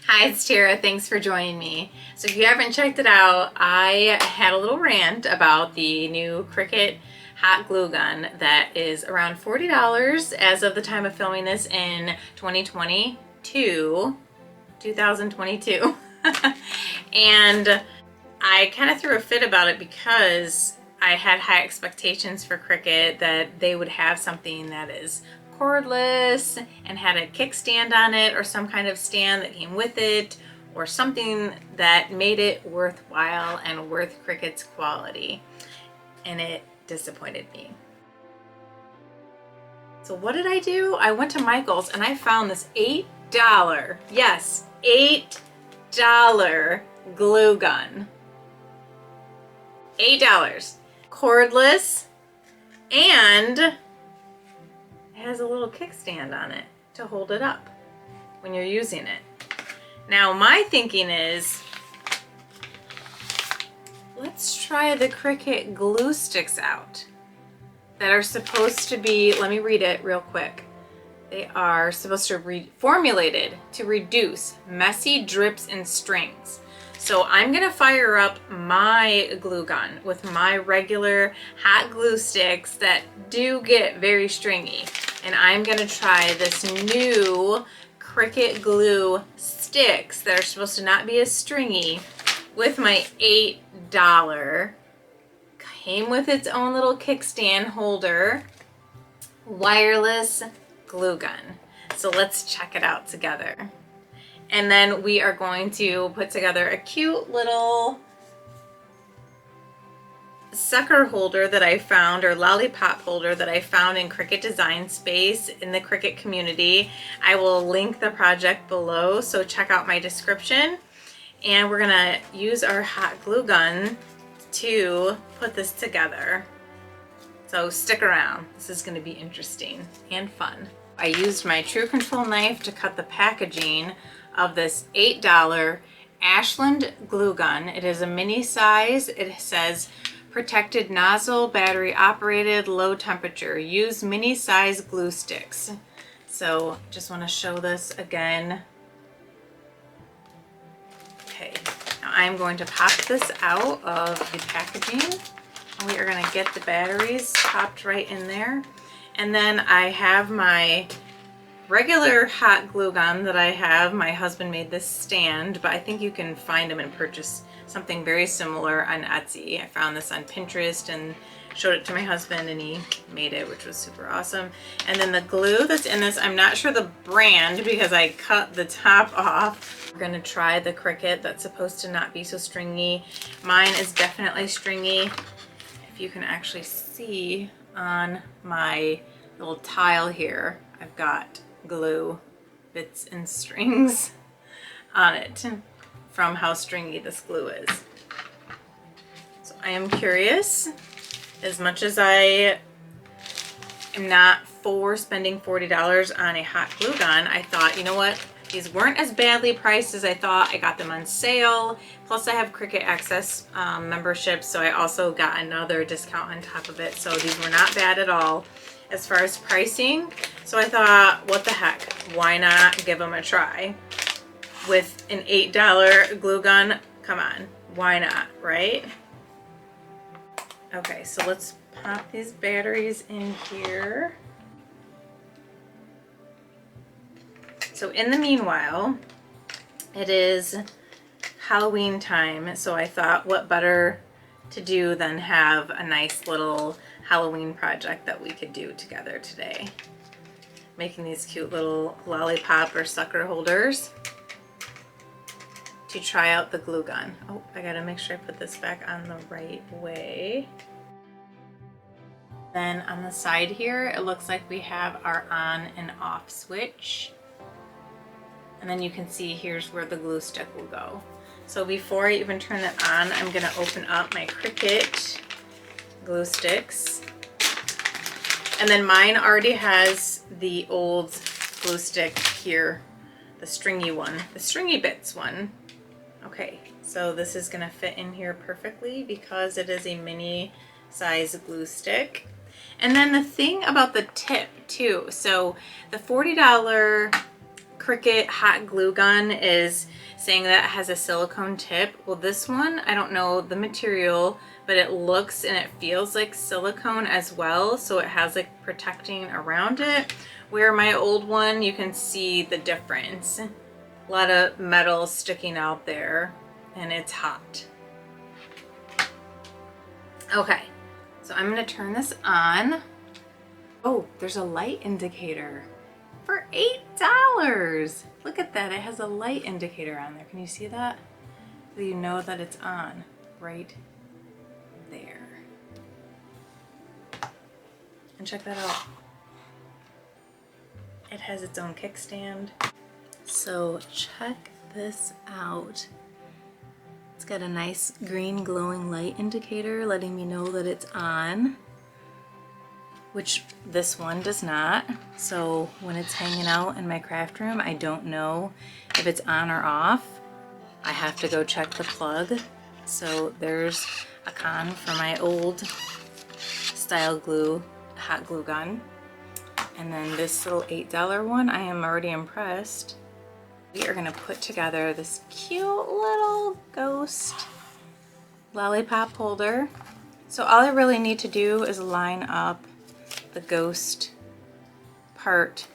Hi, it's Tara. Thanks for joining me. So if you haven't checked it out, I had a little rant about the new Cricut Hot Glue Gun that is around $40 as of the time of filming this in 2022. And I kind of threw a fit about it because I had high expectations for Cricut that they would have something that is cordless and had a kickstand on it, or some kind of stand that came with it, or something that made it worthwhile and worth Cricut's quality. And it disappointed me. So what did I do? I went to Michael's and I found this $8, yes, $8 glue gun. $8. Cordless, and it has a little kickstand on it to hold it up when you're using it. Now my thinking is, let's try the Cricut glue sticks out that are supposed to be, let me read it real quick. They are supposed to be formulated to reduce messy drips and strings. So I'm gonna fire up my glue gun with my regular hot glue sticks that do get very stringy. And I'm gonna try this new Cricut glue sticks that are supposed to not be as stringy with my $8, came with its own little kickstand holder, wireless glue gun. So let's check it out together. And then we are going to put together a cute little sucker holder that I found, or lollipop holder that I found in Cricut Design Space in the Cricut community. I will link the project below, so check out my description. And we're gonna use our hot glue gun to put this together. So stick around, this is gonna be interesting and fun. I used my True Control knife to cut the packaging of this $8 Ashland glue gun. It is a mini size. It says protected nozzle, battery operated, low temperature. Use mini size glue sticks. So just want to show this again. Okay, now I'm going to pop this out of the packaging. We are going to get the batteries popped right in there. And then I have my regular hot glue gun that I have. My husband made this stand, but I think you can find them and purchase something very similar on Etsy. I found this on Pinterest and showed it to my husband and he made it, which was super awesome. And then the glue that's in this, I'm not sure the brand because I cut the top off. We're gonna try the Cricut that's supposed to not be so stringy. Mine is definitely stringy. If you can actually see on my little tile here, I've got glue bits and strings on it from how stringy this glue is. So I am curious, as much as I am not for spending $40 on a hot glue gun, I thought, you know what, these weren't as badly priced as I thought. I got them on sale. Plus I have Cricut Access membership, so I also got another discount on top of it. So these were not bad at all as far as pricing. So I thought, what the heck, why not give them a try? With an $8 glue gun, come on, why not, right? Okay, so let's pop these batteries in here. So in the meanwhile, it is Halloween time, so I thought what better to do than have a nice little Halloween project that we could do together today. Making these cute little lollipop or sucker holders to try out the glue gun. Oh, I gotta make sure I put this back on the right way. Then on the side here, it looks like we have our on and off switch. And then you can see here's where the glue stick will go. So before I even turn it on, I'm gonna open up my Cricut glue sticks. And then mine already has the old glue stick here, the stringy one, the stringy bits one. Okay, so this is gonna fit in here perfectly because it is a mini size glue stick. And then the thing about the tip too, so the $40 Cricut Hot Glue Gun is saying that it has a silicone tip. Well, this one, I don't know the material, but it looks and it feels like silicone as well. So it has like protecting around it. Where my old one, you can see the difference. A lot of metal sticking out there and it's hot. Okay, so I'm gonna turn this on. Oh, there's a light indicator for $8. Look at that, it has a light indicator on there. Can you see that? So you know that it's on right there. And check that out. It has its own kickstand. So check this out. It's got a nice green glowing light indicator letting me know that it's on, which this one does not. So when it's hanging out in my craft room, I don't know if it's on or off. I have to go check the plug. So there's a con for my old style glue, hot glue gun. And then this little $8 one, I am already impressed. We are gonna put together this cute little ghost lollipop holder. So all I really need to do is line up the ghost part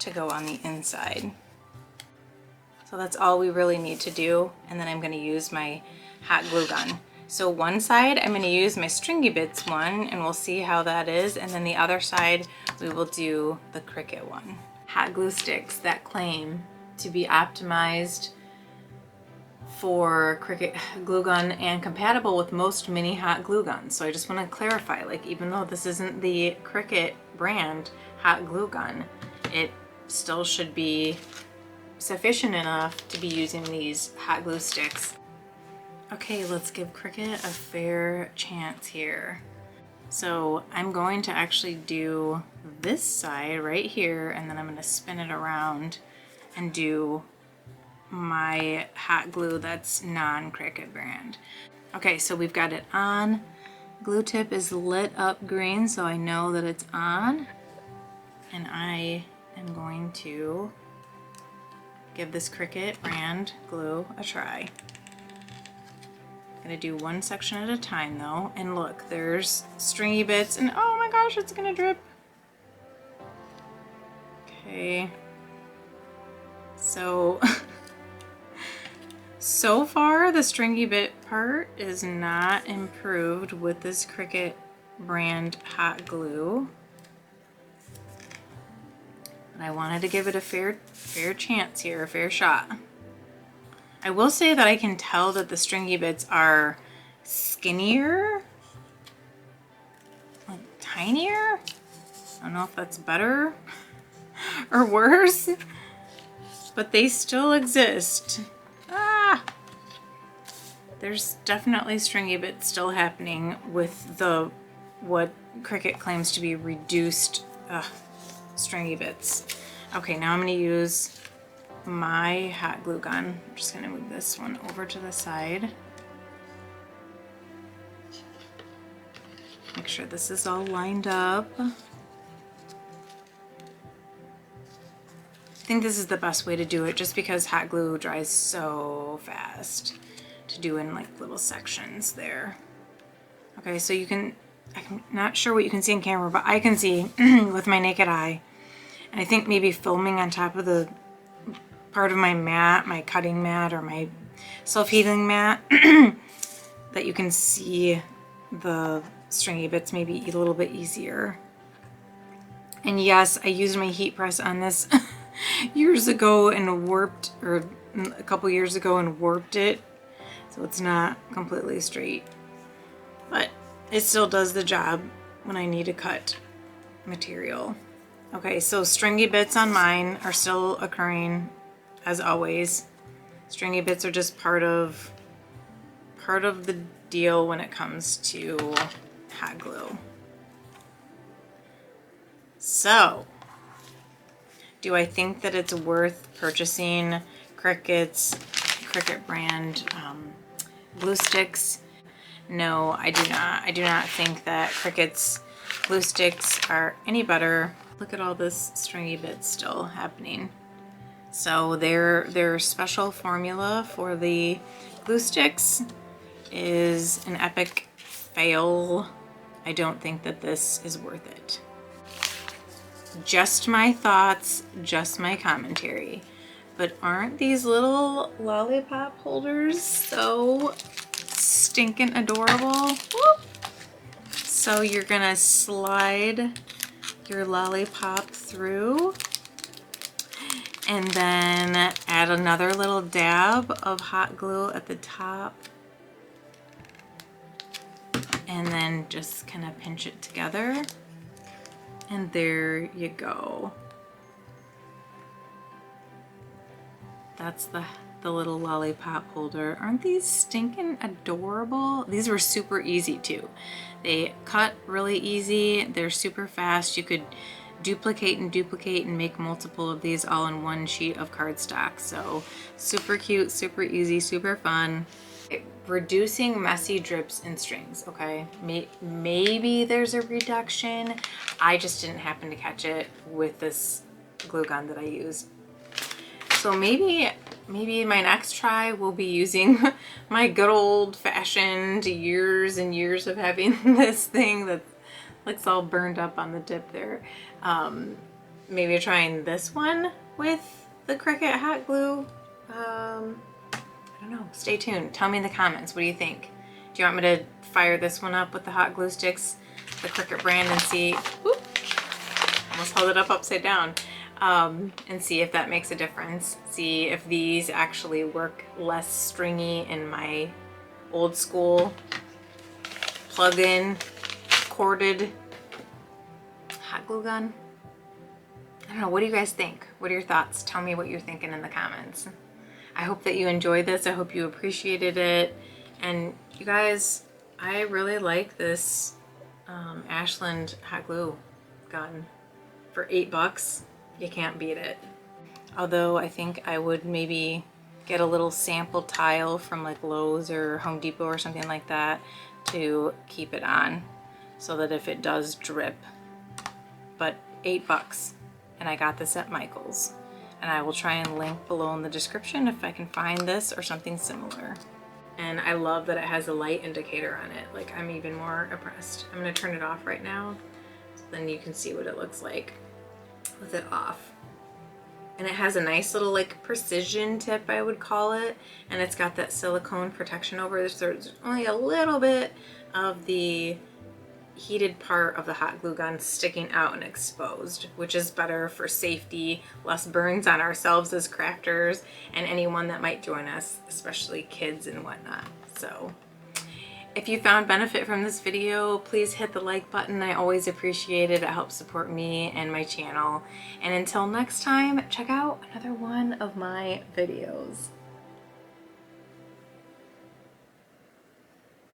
to go on the inside. So that's all we really need to do. And then I'm gonna use my hot glue gun. So one side, I'm gonna use my stringy bits one and we'll see how that is. And then the other side, we will do the Cricut one. Hot glue sticks that claim to be optimized for Cricut glue gun and compatible with most mini hot glue guns. So I just wanna clarify, like even though this isn't the Cricut brand hot glue gun, it still should be sufficient enough to be using these hot glue sticks. Okay, let's give Cricut a fair chance here. So I'm going to actually do this side right here and then I'm going to spin it around and do my hot glue that's non-Cricut brand. Okay, so we've got it on. Glue tip is lit up green, so I know that it's on. And I am going to give this Cricut brand glue a try. Gonna do one section at a time though, and look, there's stringy bits and oh my gosh, it's gonna drip. Okay, so so far the stringy bit part is not improved with this Cricut brand hot glue, but I wanted to give it a fair chance here, a fair shot. I will say that I can tell that the stringy bits are skinnier, like tinier. I don't know if that's better or worse, but they still exist. Ah! There's definitely stringy bits still happening with the what Cricut claims to be reduced stringy bits. Okay, now I'm going to use my hot glue gun. I'm just going to move this one over to the side. Make sure this is all lined up. I think this is the best way to do it just because hot glue dries so fast to do in like little sections there. Okay, so you can, I'm not sure what you can see in camera, but I can see with my naked eye. And I think maybe filming on top of the part of my mat, my cutting mat or my self-healing mat, that you can see the stringy bits maybe a little bit easier. And yes, I used my heat press on this years ago and warped, or a couple years ago and warped it, so it's not completely straight, but it still does the job when I need to cut material. Okay, so stringy bits on mine are still occurring as always. Stringy bits are just part of the deal when it comes to hot glue. So, do I think that it's worth purchasing Cricut brand glue sticks? No, I do not. I do not think that Cricut's glue sticks are any better. Look at all this stringy bits still happening. So their special formula for the glue sticks is an epic fail. I don't think that this is worth it. Just my thoughts, just my commentary. But aren't these little lollipop holders so stinking adorable? Whoop. So you're gonna slide your lollipop through and then add another little dab of hot glue at the top. And then just kind of pinch it together. And there you go. That's the little lollipop holder. Aren't these stinking adorable? These were super easy too. They cut really easy. They're super fast. You could duplicate and make multiple of these all in one sheet of cardstock. So super cute, super easy, super fun. Reducing messy drips and strings, okay? Maybe there's a reduction. I just didn't happen to catch it with this glue gun that I used. So maybe my next try will be using my good old-fashioned years and years of having this thing that looks all burned up on the tip there. Maybe trying this one with the Cricut hot glue. I don't know. Stay tuned. Tell me in the comments. What do you think? Do you want me to fire this one up with the hot glue sticks, the Cricut brand, and see? Whoop, almost held it up upside down. And see if that makes a difference. See if these actually work less stringy in my old school plug-in corded hot glue gun. I don't know. What do you guys think? What are your thoughts? Tell me what you're thinking in the comments. I hope that you enjoyed this. I hope you appreciated it. And you guys, I really like this Ashland hot glue gun. For $8, you can't beat it. Although I think I would maybe get a little sample tile from like Lowe's or Home Depot or something like that to keep it on so that if it does drip. But $8, and I got this at Michael's. And I will try and link below in the description if I can find this or something similar. And I love that it has a light indicator on it. Like, I'm even more impressed. I'm gonna turn it off right now so then you can see what it looks like with it off. And it has a nice little like precision tip, I would call it. And it's got that silicone protection over it. So there's only a little bit of the heated part of the hot glue gun sticking out and exposed, which is better for safety, less burns on ourselves as crafters and anyone that might join us, especially kids and whatnot. So if you found benefit from this video, please hit the like button. I always appreciate it. It helps support me and my channel. And until next time, check out another one of my videos.